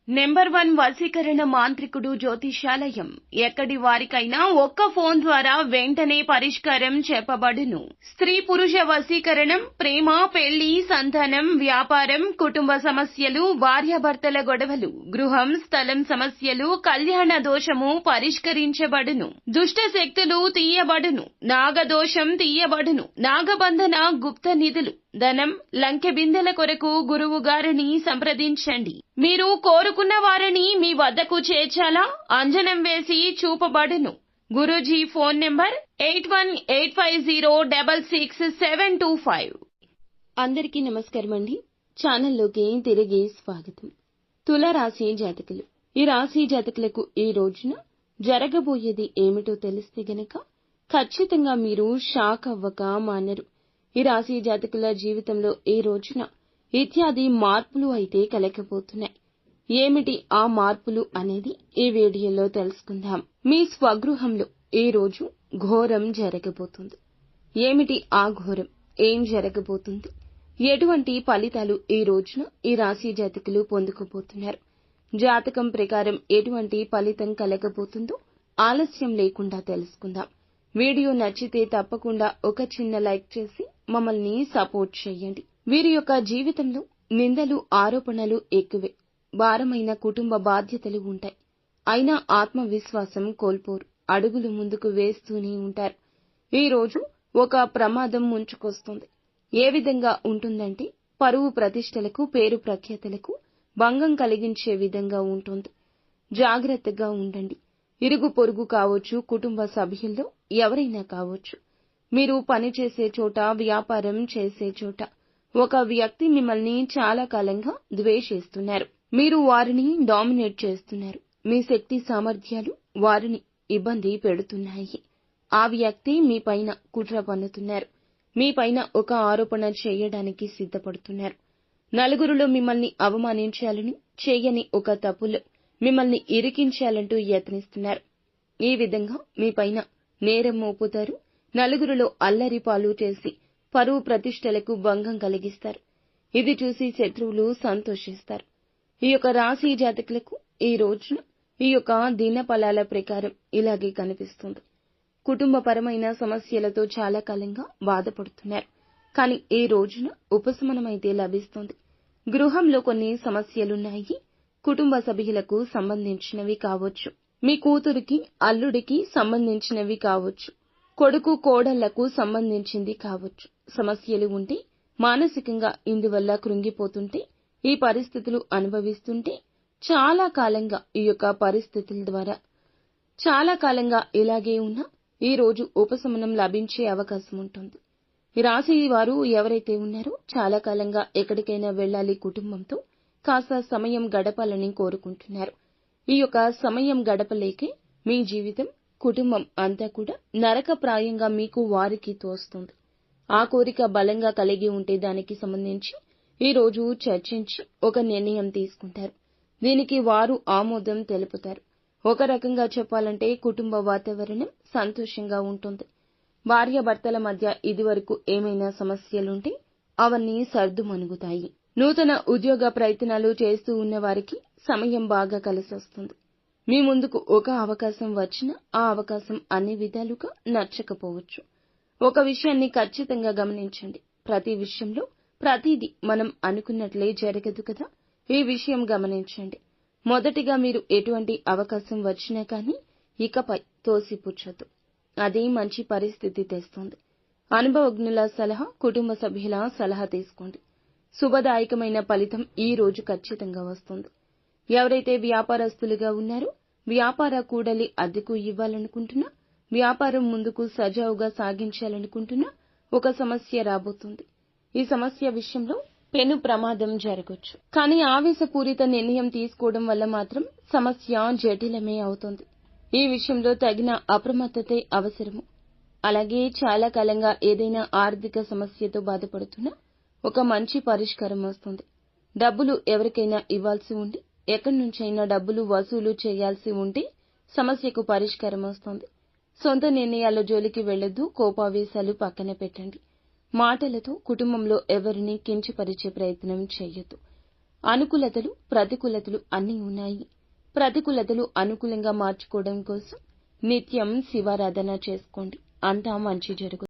Number 1 వశీకరణ మాంత్రికుడు జ్యోతిషాలయం. ఎక్కడి వారికైనా ఒక్క ఫోన్ ద్వారా వెంటనే పరిష్కారం చెప్పబడును. స్త్రీ పురుష వశీకరణం, ప్రేమ, పెళ్లి, సంతానం, వ్యాపారం, కుటుంబ సమస్యలు, భార్యాభర్తల గొడవలు, గృహం, స్థలం సమస్యలు, కళ్యాణ దోషము పరిష్కరించబడును. దుష్ట శక్తులు తీయబడును. నాగదోషం తీయబడును. నాగబంధన, గుప్త నిధులు, ధనం, లంకె బిందెల కొరకు గురువు గారిని సంప్రదించండి. మీరు కోరుకున్న వారిని మీ వద్దకు చేర్చాలా? అంజనం వేసి చూపబడును. Guruji phone number 8185066725. అందరికీ నమస్కారం అండి. ఛానల్లోకి తిరిగి స్వాగతం. తులారాశి జాతకులు, ఈ రాశి జాతకులకు ఈ రోజున జరగబోయేది ఏమిటో తెలిస్తే గనక ఖచ్చితంగా మీరు షాక్ అవ్వక మానరు. ఈ రాశి జాతకుల జీవితంలో ఈ రోజున ఇత్యాది మార్పులు అయితే కలగబోతున్నాయి. ఏమిటి ఆ మార్పులు అనేది ఈ వీడియోలో తెలుసుకుందాం. మీ స్వగృహంలో ఈ రోజు ఘోరం జరగబోతుంది. ఏమిటి ఆ ఘోరం? ఏం జరగబోతుంది? ఎటువంటి ఫలితాలు ఈ రోజున ఈ రాశి జాతకులు పొందుకోబోతున్నారు? జాతకం ప్రకారం ఎటువంటి ఫలితం కలగబోతుందో ఆలస్యం లేకుండా తెలుసుకుందాం. వీడియో నచ్చితే తప్పకుండా ఒక చిన్న లైక్ చేసి మమ్మల్ని సపోర్ట్ చేయండి. వీరి యొక్క జీవితంలో నిందలు, ఆరోపణలు ఎక్కువే. భారమైన కుటుంబ బాధ్యతలు ఉంటాయి. అయినా ఆత్మవిశ్వాసం కోల్పోరు. అడుగులు ముందుకు వేస్తూనే ఉంటారు. ఈ రోజు ఒక ప్రమాదం ముంచుకొస్తుంది. ఏ విధంగా ఉంటుందంటే పరువు ప్రతిష్టలకు, పేరు ప్రఖ్యాతలకు భంగం కలిగించే విధంగా ఉంటుంది. జాగ్రత్తగా ఉండండి. ఇరుగు పొరుగు కావచ్చు, కుటుంబ సభ్యుల్లో ఎవరైనా కావచ్చు. మీరు పనిచేసే చోట, వ్యాపారం చేసే చోట ఒక వ్యక్తి మిమ్మల్ని చాలా కాలంగా ద్వేషిస్తున్నారు. మీరు వారిని డామినేట్ చేస్తున్నారు. మీ శక్తి సామర్థ్యాలు వారిని ఇబ్బంది పెడుతున్నాయి. ఆ వ్యక్తి మీ పైన కుట్ర పన్నుతున్నారు. మీ పైన ఒక ఆరోపణ చేయడానికి సిద్ధపడుతున్నారు. నలుగురిలో మిమ్మల్ని అవమానించాలని, చేయని ఒక తప్పులో మిమ్మల్ని ఇరికించాలంటూ యత్నిస్తున్నారు. ఈ విధంగా మీ పైన నేరం మోపుతారు. నలుగురిలో అల్లరి పాలు చేసి పరువు ప్రతిష్టలకు భంగం కలిగిస్తారు. ఇది చూసి శత్రువులు సంతోషిస్తారు. ఈ యొక్క రాశి జాతకులకు ఈ రోజున ఈ యొక్క దిన ఫలాల ప్రకారం ఇలాగే కనిపిస్తుంది. కుటుంబపరమైన సమస్యలతో చాలా కాలంగా బాధపడుతున్నారు. కానీ ఈ రోజున ఉపశమనమైతే లభిస్తుంది. గృహంలో కొన్ని సమస్యలున్నాయి. కుటుంబ సభ్యులకు సంబంధించినవి కావచ్చు. మీ కూతురికి, అల్లుడికి సంబంధించినవి కావచ్చు. కొడుకు, కోడళ్లకు సంబంధించింది కావచ్చు. సమస్యలు ఉంటే, మానసికంగా ఇందువల్ల కృంగిపోతుంటే, ఈ పరిస్థితులు అనుభవిస్తుంటే చాలా కాలంగా ఈ యొక్క పరిస్థితుల ద్వారా చాలా కాలంగా ఇలాగే ఉన్నా ఈ రోజు ఉపశమనం లభించే అవకాశం ఉంటుంది. ఈ రాశి వారు ఎవరైతే ఉన్నారో చాలా కాలంగా ఎక్కడికైనా వెళ్లాలి, కుటుంబంతో కాస్త సమయం గడపాలని కోరుకుంటున్నారు. ఈ యొక్క సమయం గడపలేకే మీ జీవితం, కుటుంబం అంతా కూడా నరకప్రాయంగా మీకు వారికి తోస్తుంది. ఆ కోరిక బలంగా కలిగి ఉంటే దానికి సంబంధించి ఈ రోజు చర్చించి ఒక నిర్ణయం తీసుకుంటారు. దీనికి వారు ఆమోదం తెలుపుతారు. ఒక రకంగా చెప్పాలంటే కుటుంబ వాతావరణం సంతోషంగా ఉంటుంది. భార్యాభర్తల మధ్య ఇదివరకు ఏమైనా సమస్యలుంటే అవన్నీ సర్దుమణుగుతాయి. నూతన ఉద్యోగ ప్రయత్నాలు చేస్తూ ఉన్న వారికి సమయం బాగా కలిసొస్తుంది. మీ ముందుకు ఒక అవకాశం వచ్చినా ఆ అవకాశం అన్ని విధాలుగా నచ్చకపోవచ్చు. ఒక విషయాన్ని ఖచ్చితంగా గమనించండి. ప్రతి విషయంలో ప్రతిదీ మనం అనుకున్నట్లే జరగదు కదా. ఈ విషయం గమనించండి. మొదటిగా మీరు ఎటువంటి అవకాశం వచ్చినా కానీ ఇకపై తోసిపుచ్చొద్దు. అది మంచి పరిస్థితి తెస్తుంది. అనుభవజ్ఞుల సలహా, కుటుంబ సభ్యుల సలహా తీసుకోండి. శుభదాయకమైన ఫలితం ఈ రోజు ఖచ్చితంగా వస్తుంది. ఎవరైతే వ్యాపారస్తులుగా ఉన్నారో, వ్యాపార కూడలి అద్దెకు ఇవ్వాలనుకుంటున్నా, వ్యాపారం ముందుకు సజావుగా సాగించాలనుకుంటున్నా ఒక సమస్య రాబోతుంది. ఈ సమస్య విషయంలో పెను ప్రమాదం జరగొచ్చు. కానీ ఆవేశపూరిత నిర్ణయం తీసుకోవడం వల్ల మాత్రం సమస్య జటిలమే అవుతుంది. ఈ విషయంలో తగిన అప్రమత్తతే అవసరము. అలాగే చాలా కాలంగా ఏదైనా ఆర్థిక సమస్యతో బాధపడుతున్నా ఒక మంచి పరిష్కారం వస్తుంది. డబ్బులు ఎవరికైనా ఇవ్వాల్సి ఉండి, ఎక్కడి నుంచైనా డబ్బులు వసూలు చేయాల్సి ఉంటే సమస్యకు పరిష్కారం వస్తుంది. సొంత నిర్ణయాల జోలికి వెళ్లొద్దు. కోపావేశాలు పక్కన పెట్టండి. మాటలతో కుటుంబంలో ఎవరిని కించపరిచే ప్రయత్నం చేయొద్దు. అనుకూలతలు ప్రతికూలతలు అన్నీ ఉన్నాయి. ప్రతికూలతలు అనుకూలంగా మార్చుకోవడం కోసం నిత్యం శివారాధన చేసుకోండి. అంతా మంచి జరుగుతుంది.